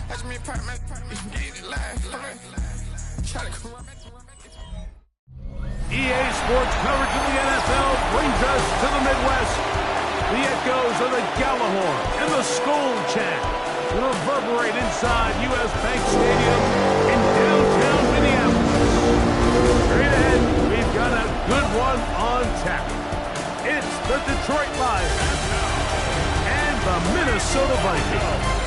EA Sports coverage of the NFL brings us to the Midwest. The echoes of the Gallahorn and the Skull chant reverberate inside U.S. Bank Stadium in downtown Minneapolis. Straight ahead, we've got a good one on tap. It's the Detroit Lions and the Minnesota Vikings.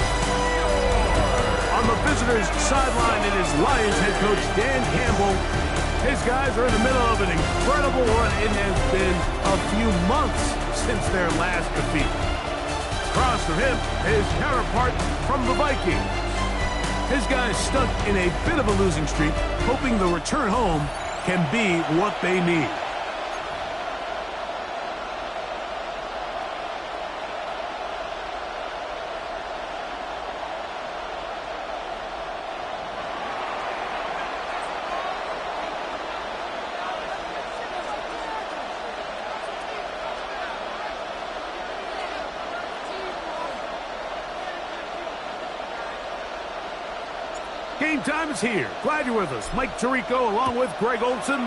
On the visitors' sideline, it is Lions head coach Dan Campbell. His guys are in the middle of an incredible run. It has been a few months since their last defeat. Across from him, his counterpart from the Vikings. His guys stuck in a bit of a losing streak, hoping the return home can be what they need. Game time is here. Glad you're with us. Mike Tirico along with Greg Olson.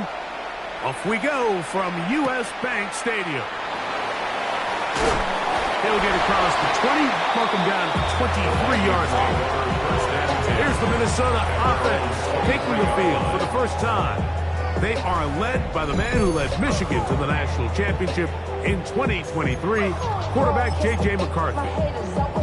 Off we go from U.S. Bank Stadium. He'll get across the 20, mark him down to 23-yard line. Here's the Minnesota offense taking the field for the first time. They are led by the man who led Michigan to the national championship in 2023, quarterback J.J. McCarthy.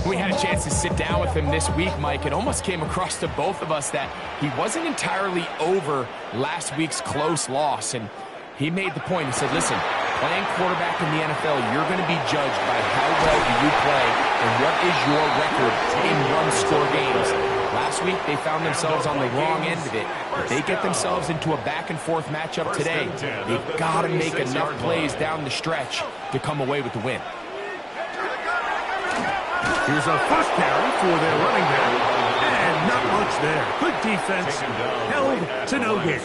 We had a chance to sit down with him this week, Mike. It almost came across to both of us that he wasn't entirely over last week's close loss. And he made the point. He said, listen, playing quarterback in the NFL, you're going to be judged by how well do you play and what is your record in one-score games. Last week, they found themselves on the wrong end of it. If they get themselves into a back-and-forth matchup today, they've got to make enough plays down the stretch to come away with the win. Here's a first carry for their running back, and not much there. Good defense, held to no gain.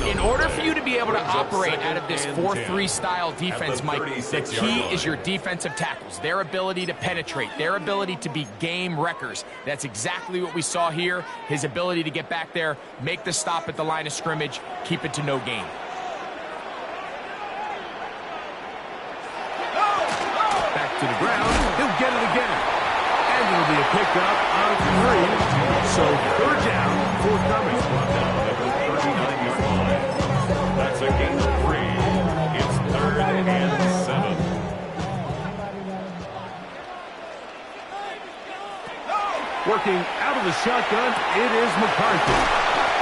In order for you to be able to operate out of this 4-3 style defense, Mike, the key is your defensive tackles, their ability to penetrate, their ability to be game wreckers. That's exactly what we saw here, his ability to get back there, make the stop at the line of scrimmage, keep it to no gain. Back to the ground, he'll get it again. And it'll be a pickup of 3, so third down, forthcoming. That's a gain of 3. It's 3rd and 7. Working out of the shotgun, it is McCarthy.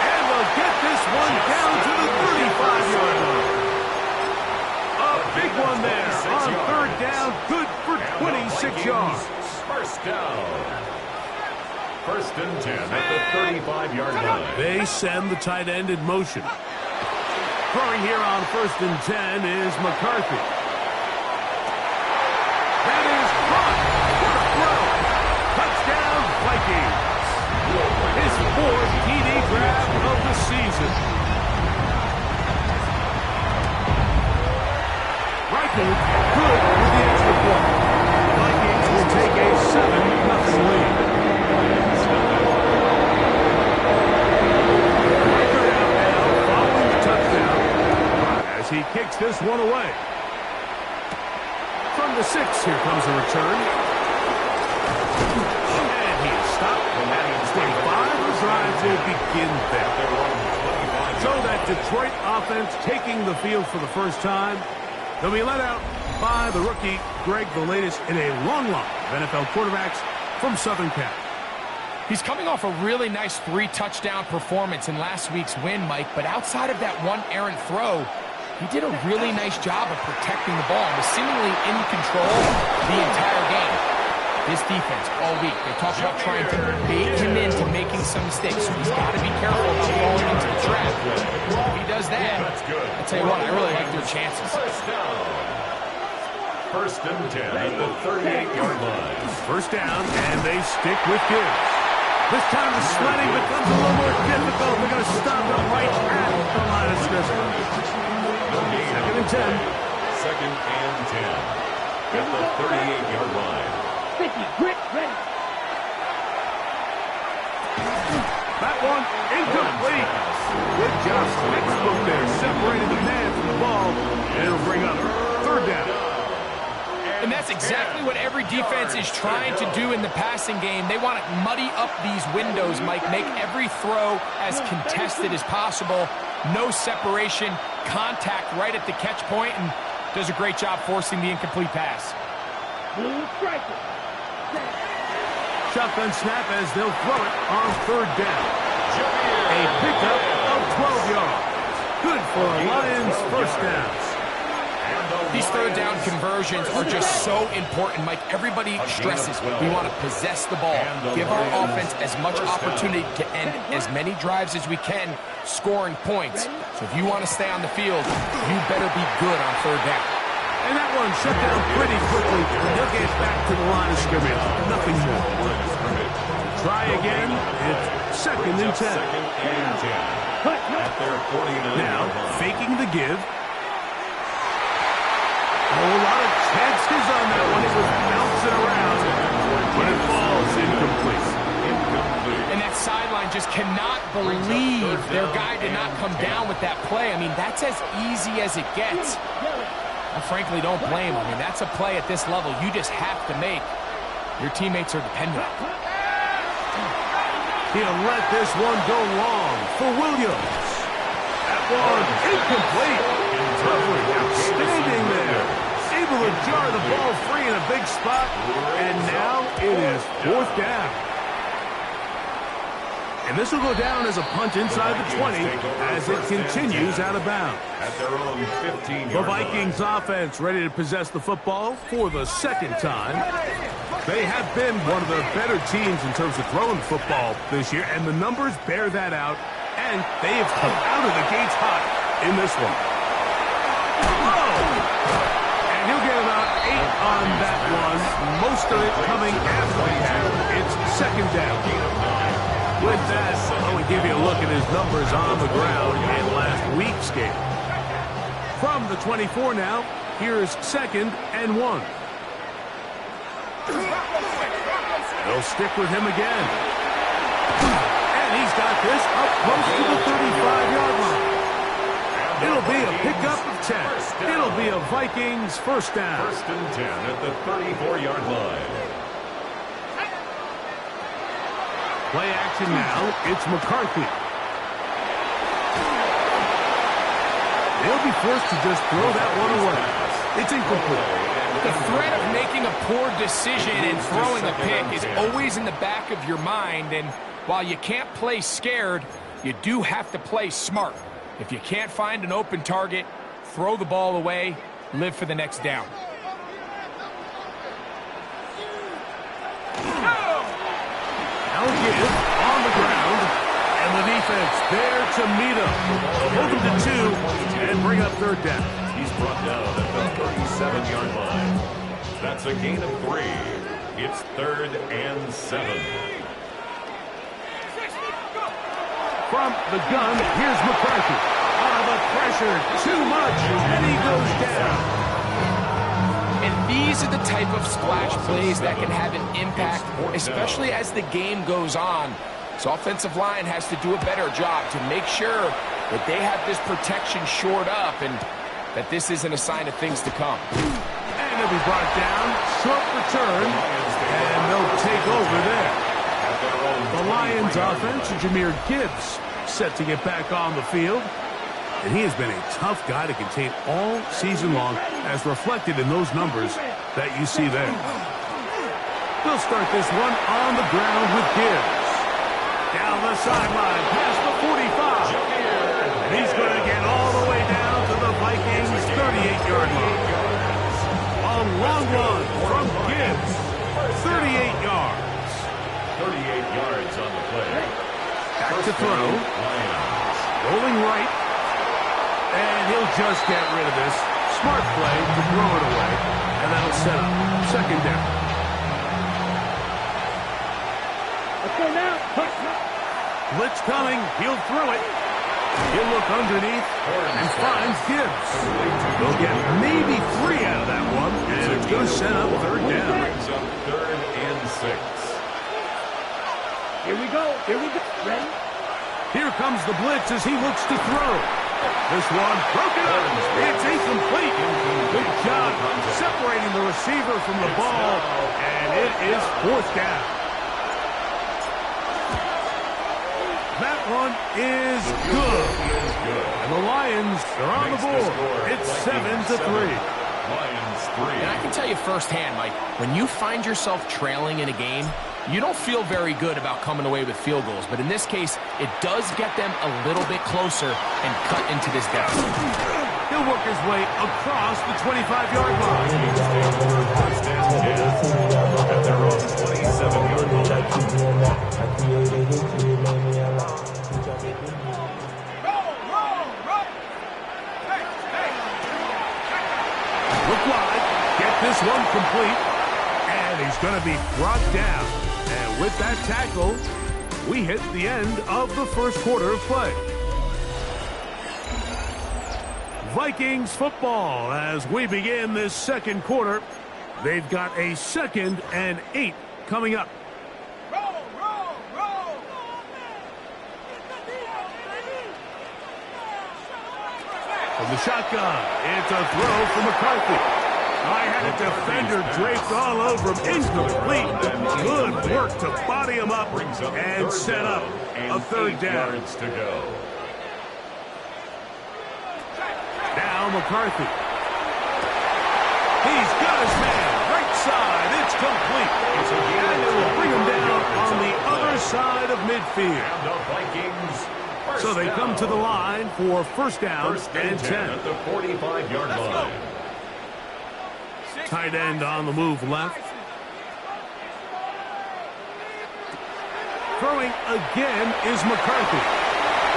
And they'll get this one down to the 35-yard line. A big one there on third down, good for 26 yards. First down. 1st and 10 at the 35-yard line. They send the tight end in motion. Throwing here on 1st and 10 is McCarthy. That is caught. What a throw. Touchdown, Vikings. His 4th TD grab of the season. Reichel good with the extra point. Vikings will take a 7-0 lead. He kicks this one away. From the 6, here comes a return. And he is stopped. And that is 25. The drive will begin there. So that Detroit offense taking the field for the first time. They'll be let out by the rookie, Greg, the latest in a long line of NFL quarterbacks from Southern Cal. He's coming off a really nice 3-touchdown performance in last week's win, Mike. But outside of that one errant throw, he did a really nice job of protecting the ball and was seemingly in control the entire game. This defense all week, they talk about trying to bait him into making some mistakes, so he's got to be careful about falling into the trap. If he does that, I tell you what, I really like their chances. 1st and 10 at the 38-yard line. First down, and they stick with Gibbs. This time the sledding becomes a little more difficult. They're going to stop him right at the line of scrimmage. 2nd and 10. 2nd and 10 at the 38-yard line. Sticky, grit, ready. one, incomplete. Good job, textbook there, separating the man from the ball. And it'll bring up third down. And that's exactly what every defense is trying to do in the passing game. They want to muddy up these windows, Mike, make every throw as contested as possible. No separation, contact right at the catch point, and does a great job forcing the incomplete pass. Shotgun snap as they'll throw it on third down. A pickup of 12 yards. Good for Lions first downs. These third down conversions are just so important, Mike. Everybody stresses we want to possess the ball, give our offense as much opportunity to end as many drives as we can, scoring points. So if you want to stay on the field, you better be good on third down. And that one shut down pretty quickly. They'll get back to the line of scrimmage. Nothing more. Try again. It's second and 10. Now, faking the give. A whole lot of chances on that one. It was bouncing around, but it falls incomplete. And that sideline just cannot believe their guy did not come down with that play. I mean, that's as easy as it gets. I frankly don't blame him. I mean, that's a play at this level you just have to make. Your teammates are dependent on it. He'll let this one go long for Williams. That one incomplete. Coverage outstanding there. Able to jar the ball free in a big spot. And now it is fourth down. And this will go down as a punt inside the 20 as it continues out of bounds. At their own 15-yard The Vikings offense ready to possess the football for the second time. They have been one of the better teams in terms of throwing football this year, and the numbers bear that out, and they have come out of the gates hot in this one. And he'll get about 8 on that one, most of it coming after the half. It's second down. With that, I want to give you a look at his numbers on the ground in last week's game. From the 24 now, here's second and 1. They'll stick with him again. And he's got this up close to the 35-yard line. It'll be a pickup of 10. It'll be a Vikings first down. First and 10 at the 34-yard line. Play action now. It's McCarthy. They'll be forced to just throw that one away. It's incomplete. The threat of making a poor decision and throwing a pick is always in the back of your mind, and while you can't play scared, you do have to play smart. If you can't find an open target, throw the ball away, live for the next down. Now give on the ground, and the defense there to meet him. Hold him to 2 and bring up third down. He's brought down at the 37-yard line. That's a gain of 3. It's third and 7. From the gun, here's McCarthy. The pressure, too much, and he goes down. And these are the type of splash plays that can have an impact, especially as the game goes on. So offensive line has to do a better job to make sure that they have this protection shored up and that this isn't a sign of things to come. And he'll be brought down, short return, and they'll take over there. The Lions offense, Jahmyr Gibbs, set to get back on the field. And he has been a tough guy to contain all season long, as reflected in those numbers that you see there. We'll start this one on the ground with Gibbs. Down the sideline, past the 45. And he's going to get all the way down to the Vikings' 38-yard line. A long one from Gibbs, 38 yards. 38 yards on the play. Back to throw. Rolling right. And he'll just get rid of this. Smart play to throw it away. And that'll set up second down. Let's go now. Blitz coming. He'll throw it. He'll look underneath and finds Gibbs. They'll get maybe 3 out of that one. And it's going to set up third down. Third and 6. Here we go. Here we go. Ready? comes the blitz as he looks to throw. This one broken up. It's incomplete. Good job separating the receiver from the ball, and it is fourth down. That one is good. And the Lions are on the board. It's 7-3. Lions 3. And I can tell you firsthand, Mike, when you find yourself trailing in a game, you don't feel very good about coming away with field goals. But in this case, it does get them a little bit closer and cut into this deficit. He'll work his way across the 25-yard line. First and 10. And they're on the 27-yard Look wide. Get this one complete. And he's going to be brought down. And with that tackle, we hit the end of the first quarter of play. Vikings football as we begin this second quarter. They've got a 2nd and 8 coming up. From the shotgun, it's a throw from McCarthy. I had a defender draped all over him. Incomplete. Good work to body him up and set up a third down. To go. Now McCarthy. He's got his man. Right side. It's complete. And it will bring him down on the other side of midfield. And the Vikings. So they come to the line for first down and 10. At the 45-yard line. Tight end on the move left. Throwing again is McCarthy.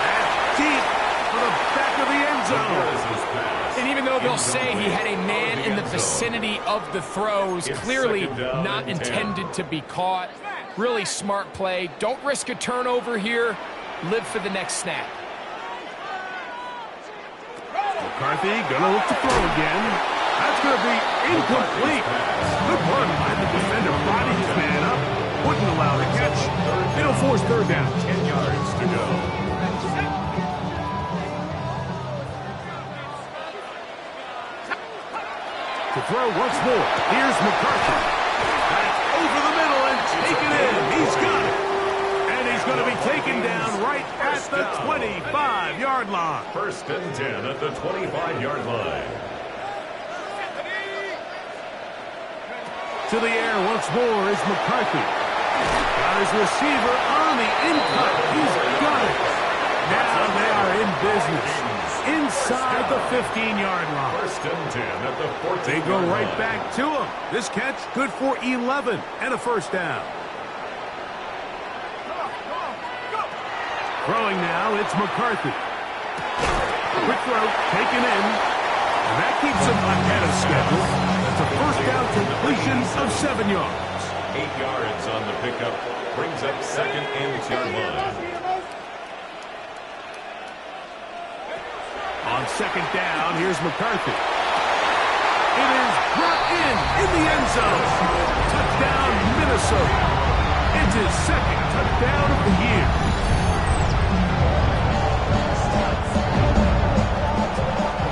That's deep for the back of the end zone. And even though they'll say he had a man in the vicinity of the throws, clearly not intended to be caught. Really smart play. Don't risk a turnover here. Live for the next snap. McCarthy gonna look to throw again. That's gonna be incomplete. Good run by the defender, bodied his man up, wouldn't allow the catch. It'll force third down. 10 yards to go. To throw once more. Here's McCarthy. Back over the middle and taken in. He's got it. And he's going to be taken down right at the 25-yard line. First and 10 at the 25-yard line. To the air once more is McCarthy. Got his receiver on the in-cut. He's got it. Now they are in business. Inside the 15-yard line. First and 10 at the 14-yard line. They go right back to him. This catch good for 11 and a first down. Throwing now, it's McCarthy. Quick throw, taken in. And that keeps him ahead of schedule. That's a first down completion of 7 yards. 8 yards on the pickup. Brings up second and 10 line. On second down, here's McCarthy. It is brought in the end zone. Touchdown, Minnesota. It's his second touchdown of the year.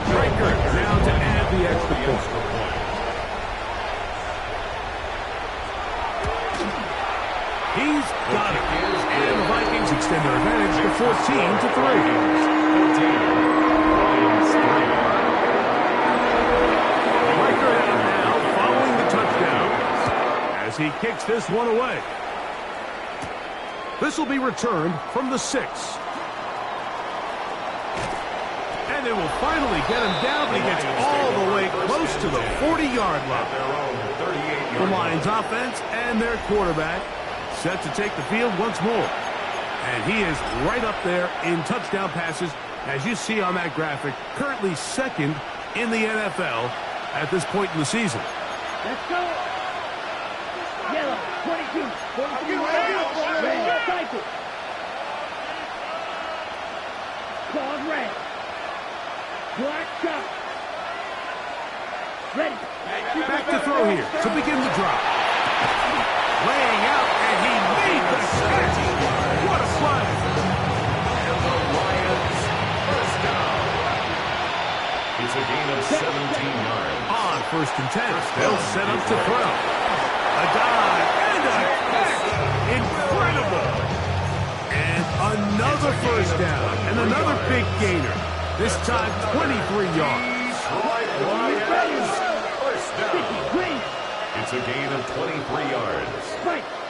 Breaker now to add the extra point. He's got it. And the Vikings extend their advantage to 14-3. 14. Now following the touchdown as he kicks this one away. This will be returned from the 6. And they will finally get him down. He gets all the way close to the 40-yard line. The Lions offense and their quarterback set to take the field once more. And he is right up there in touchdown passes, as you see on that graphic, currently second in the NFL at this point in the season. Let's go. Yellow, 22. 42. Red, cycle. Claws red. Black shot. Ready. Back to throw here to begin the drop. Laying out, and he made the catch. What a play. 17 yards. On 1st and 10, they'll set up to throw. A dive and a catch. Incredible. And another first down and another big gainer. This time 23 yards. First down. It's a gain of 23 yards.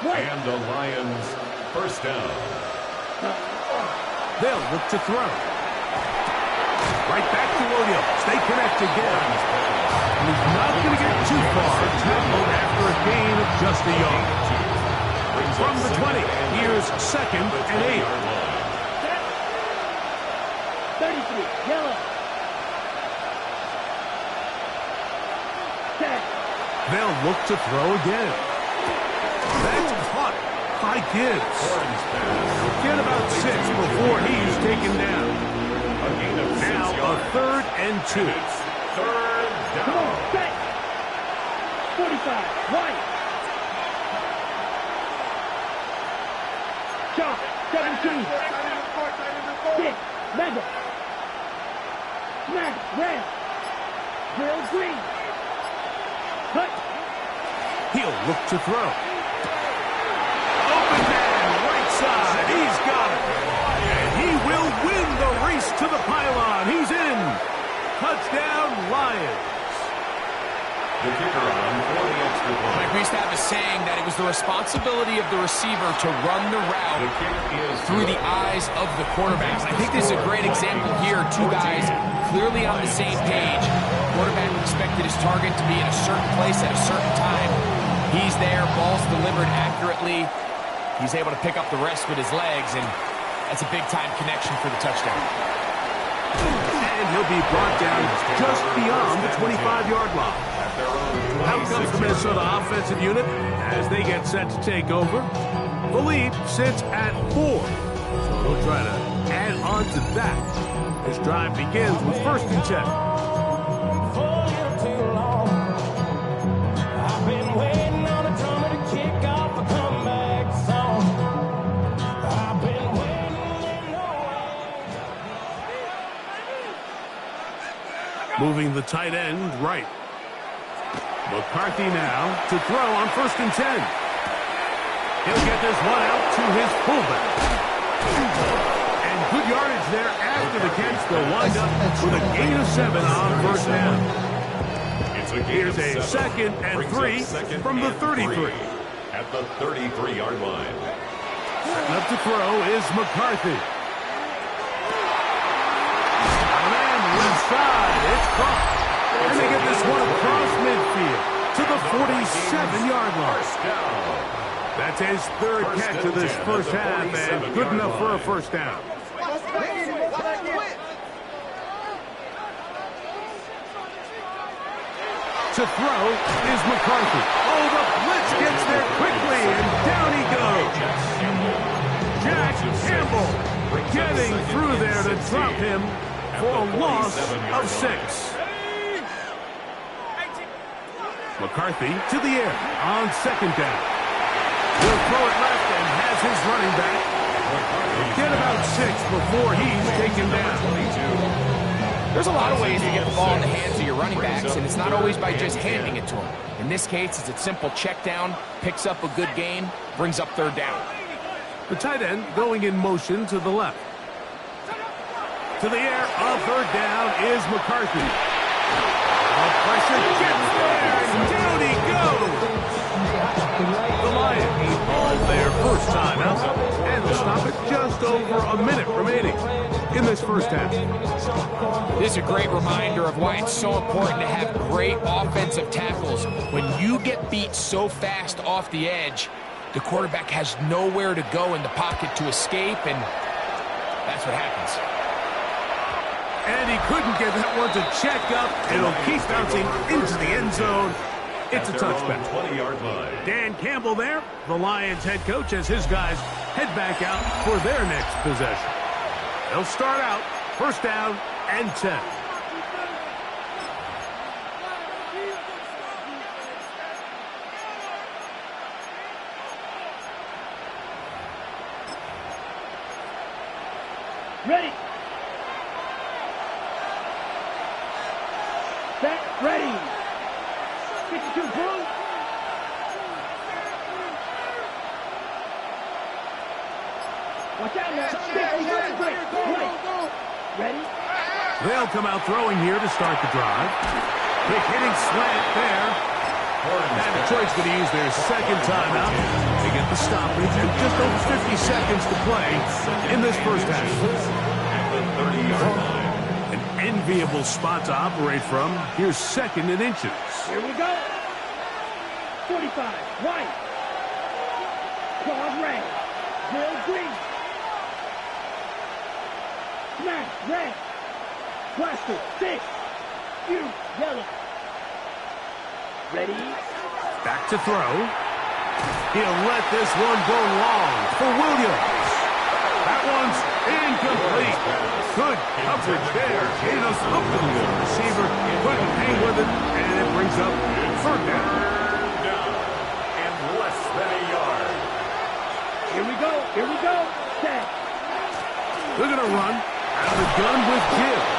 And the Lions first down. They'll look to throw. Right back to Williams. They connect again. And he's not going to get too far. Tackled after a gain of just a yard. From the 20, here's 2nd and 8. 33, yellow. They'll look to throw again. That's caught by Gibbs. Get about 6 before he's taken down. Now a 3rd and 2. Third down. Come on, set. 45, White. Shot, 17. 6, Mega. Snap, red. Grill, green. Cut. He'll look to throw. Open man, right side. He's got it. And he will win the race to the pylon. He's in. Touchdown, Lions. The kicker on for the extra point. Like we used to have a saying that it was the responsibility of the receiver to run the route The kick is through the eyes of the quarterback. I think this is a great example here. Two guys clearly on the same page. Quarterback expected his target to be in a certain place at a certain time. He's there, ball's delivered accurately. He's able to pick up the rest with his legs, and that's a big-time connection for the touchdown. And he'll be brought down just beyond the 25-yard line. Out comes the Minnesota offensive unit as they get set to take over. The lead sits at 4. So they'll try to add on to that. This drive begins with 1st and 10. Moving the tight end right. McCarthy now to throw on 1st and 10. He'll get this one out to his fullback. And good yardage there after the catch. They'll wind up with a gain of 7 on 1st down. Here's a 2nd and 3 from the 33. At the 33-yard line. Setting up to throw is McCarthy. Left side, it's caught. And they get this one across midfield to the 47-yard line. That's his 3rd catch of this first half, and good enough for a first down. To throw is McCarthy. Oh, the blitz gets there quickly, and down he goes. Jack Campbell getting through there to drop him for a loss of 6. McCarthy to the air on 2nd down. He'll throw it left and has his running back. Get about 6 before he's taken down. There's a lot of ways to get the ball in the hands of your running backs, and it's not always by just handing it to them. In this case, it's a simple check down, picks up a good gain, brings up 3rd down. The tight end going in motion to the left. To the air, on 3rd down is McCarthy. The pressure gets there, and down he goes. The Lions called their first time out, and they'll stop it just over a minute remaining in this first half. This is a great reminder of why it's so important to have great offensive tackles. When you get beat so fast off the edge, the quarterback has nowhere to go in the pocket to escape, and that's what happens. And he couldn't get that one to check up. It'll keep bouncing into the end zone. It's a touchback. 20-yard line. Dan Campbell there, the Lions head coach, as his guys head back out for their next possession. They'll start out 1st down and 10. Ready. Ready. 52 blue. Watch out now. 50 break. Ready. They'll come out throwing here to start the drive. Quick hitting slant there. And Detroit's going to use their second timeout. They get the stoppage and just over 50 seconds to play in this first half. At the 30-yard line. An enviable spot to operate from. Here's second and inches. Here we go. 45. White. Claws red. Bill green. Smash red. Blaster 6. You yellow. Ready? Back to throw. He'll let this one go long for Williams. That one's incomplete. Good coverage there. Getting us up to the middle. Receiver couldn't hang with it, and it brings up third down. Down and less than a yard. Here we go. Here we go. Set. They're going to run out of the gun with Gibbs.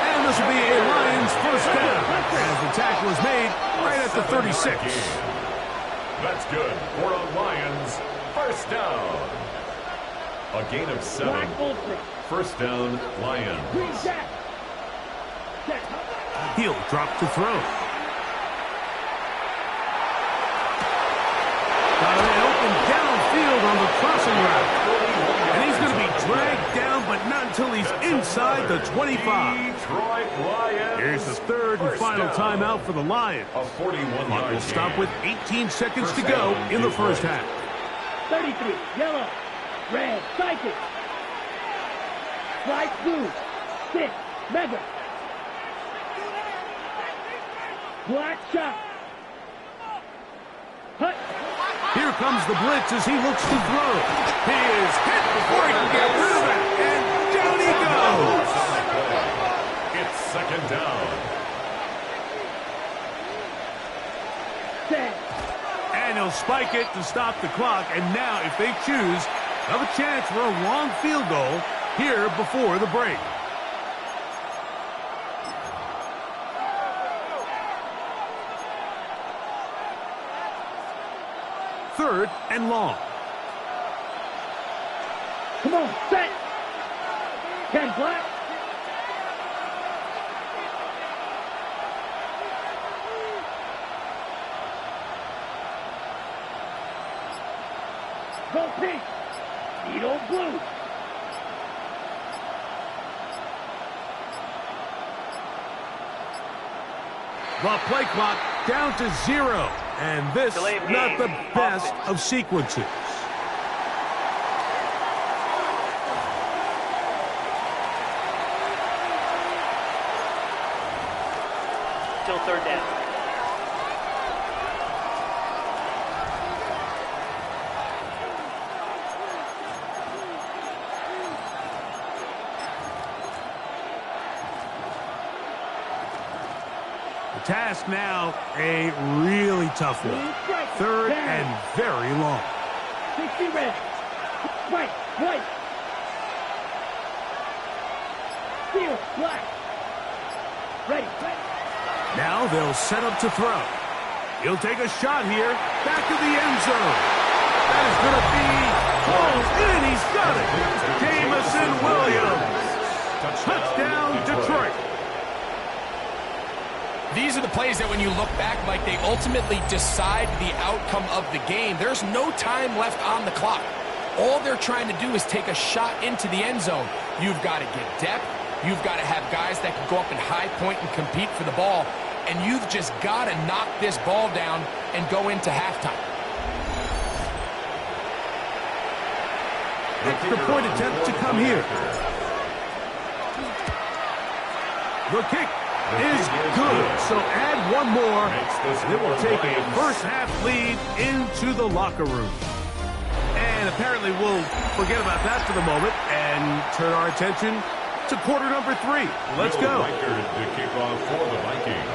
And this will be a Lions first down as the tackle is made right at the 36. That's good for a Lions first down. A gain of 7. Black Ultra. First down, Lions. Green Jack. Set. He'll drop to throw. Got an open downfield on the crossing route. And he's going to be dragged down, but not until he's inside the 25. Detroit Lions. Here's the third and final timeout for the Lions. A 41-yard Will stop gain. with 18 seconds to go in the first half. 33. Yellow. Red. Psychic. White blue. 6. Mega. Black shot. Hut. Here comes the blitz as he looks to throw. He is hit before he can get rid of it. And down he goes. It's second down. Set. And he'll spike it to stop the clock. And now, if they choose, they'll have a chance for a long field goal here before the break. Third and long. Come on. Set. 10 black. Go pink. Needle blue. The play clock down to 0. And this Delay of not game. the best Offense. of sequences. Still third down. The task now, a really tough one. Third and very long. 60 red. White. White. Steel. Black. Ready. Now they'll set up to throw. He'll take a shot here. Back to the end zone. That is going to be close in. He's got it. Jamison Williams. Touchdown, Detroit. These are the plays that when you look back, Mike, they ultimately decide the outcome of the game. There's no time left on the clock. All they're trying to do is take a shot into the end zone. You've got to get depth. You've got to have guys that can go up and high point and compete for the ball. And you've just got to knock this ball down and go into halftime. Extra point attempt to come here. The kick is good. So add one more. And it will take a first half lead into the locker room. And apparently we'll forget about that for the moment and turn our attention to quarter number 3. Let's go. To kick off for the Vikings.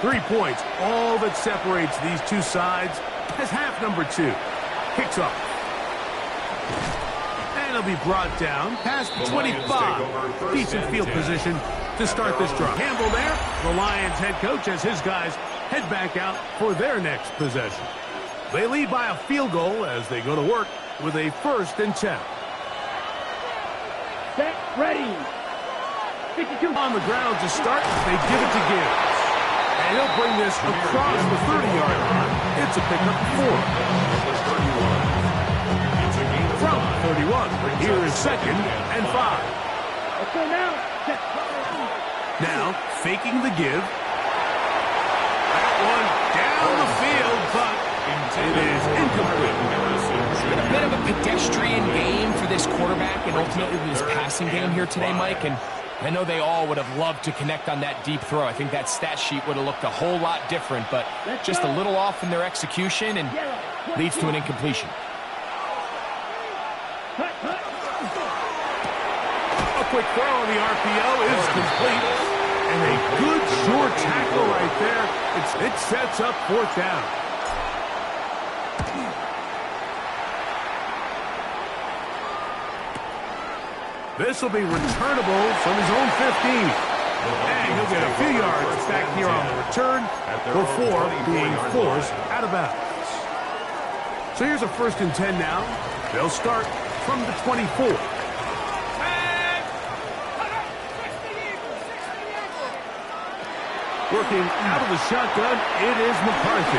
3 points, all that separates these two sides as half number 2 kicks off. And he'll be brought down past the 25. Decent field position to start this drive. Campbell there. The Lions head coach as his guys head back out for their next possession. They lead by a field goal as they go to work with a 1st and 10. Set, ready. 52. On the ground to start, they give it to Gibbs. And he'll bring this across the 30-yard line. It's a pickup 4. From 31, here is 2nd and 5. Let's go now. Set. Now, faking the give. That one down the field, but it is incomplete. It's been a bit of a pedestrian game for this quarterback and ultimately this passing game here today, Mike. And I know they all would have loved to connect on that deep throw. I think that stat sheet would have looked a whole lot different, but just a little off in their execution and leads to an incompletion. A quick throw on the RPO is complete. And a good short tackle right there. It sets up 4th down. This will be returnable from his own 15. And he'll get a few yards back here on the return before being forced out of bounds. So here's a 1st and 10 now. They'll start from the 24. Working out of the shotgun, it is McCarthy.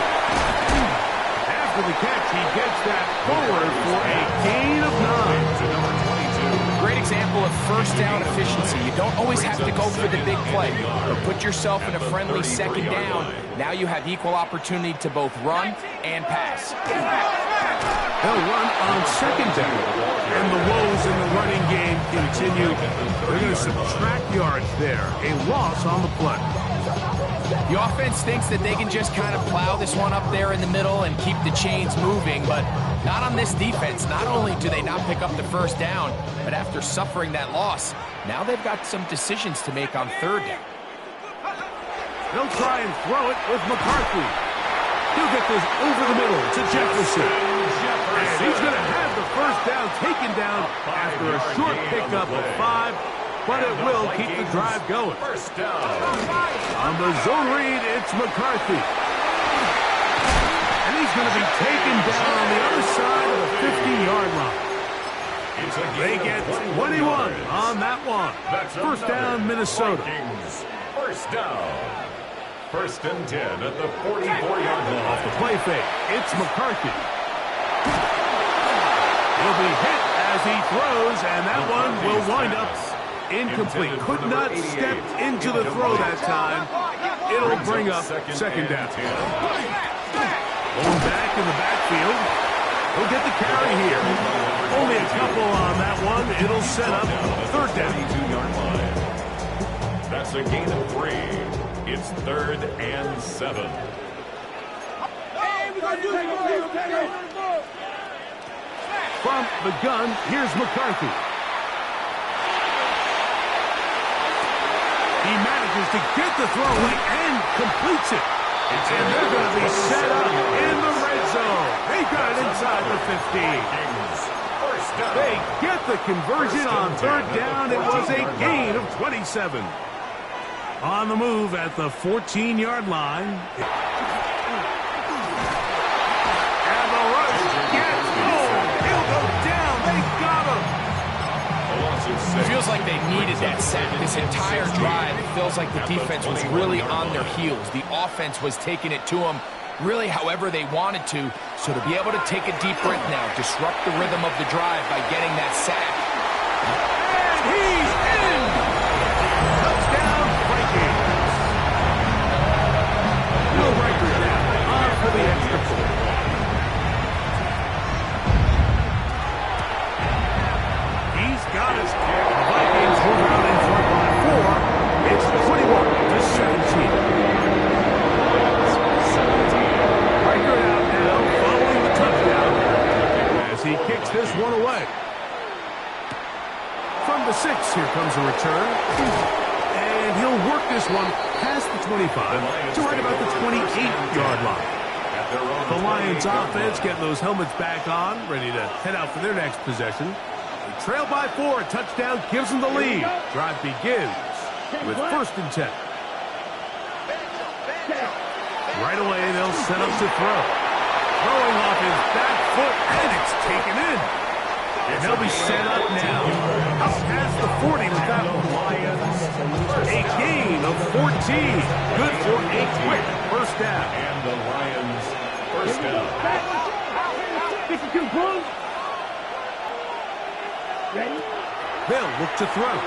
After the catch, he gets that forward for a gain of 9. Great example of 1st down efficiency. You don't always have to go for the big play, but put yourself in a friendly 2nd down. Now you have equal opportunity to both run and pass. They'll run on 2nd down. And the woes in the running game continue. They're going to subtract yards there. A loss on the play. The offense thinks that they can just kind of plow this one up there in the middle and keep the chains moving, but not on this defense. Not only do they not pick up the 1st down, but after suffering that loss, now they've got some decisions to make on 3rd down. They'll try and throw it with McCarthy. He'll get this over the middle to Jefferson. And he's going to have the 1st down taken down after a short pickup of 5. But it will keep the drive going. 1st down. On the zone read, it's McCarthy. And he's going to be taken down on the other side of the 50-yard line. They get 21 on that one. 1st down, Minnesota. 1st down. 1st and 10 at the 44-yard line. Off the play fake, it's McCarthy. He'll be hit as he throws, and that one will wind up incomplete. Could not step into the throw that time. It'll bring up 2nd down. Going back in the backfield. He'll get the carry here. Only a couple on that one. It'll set up 3rd down. That's a gain of 3. It's 3rd and 7. From the gun, here's McCarthy. He manages to get the throw away and completes it. And they're going to be set up in the red zone. They got it inside the 15. They get the conversion on 3rd down. It was a gain of 27. On the move at the 14-yard line. And the rush gets home. He'll go down. They got him. It feels like they needed that sack. This entire drive, it feels like the defense was really on their heels. The offense was taking it to them really however they wanted to. So to be able to take a deep breath now, disrupt the rhythm of the drive by getting that sack. And he's in. Touchdown, Vikings. Will Riker now on for the extra point. He's got his kick. The Vikings move out in front by 4. It's 21-17. Riker out now following the touchdown as he kicks this one away. From the 6, here comes a return. And he'll work this one past the 25 to right about the 28-yard line. The Lions offense getting those helmets back on, ready to head out for their next possession. They trail by 4. A touchdown gives them the lead. Drive begins with 1st and 10. Right away, they'll set up to throw. Throwing off his back foot, and it's taken in. And they'll be set up now. Up past the 40 with that one. A gain of 14. Good for a quick 1st down. And the Lions first down. 52 Bulls. Ready? They'll look to throw.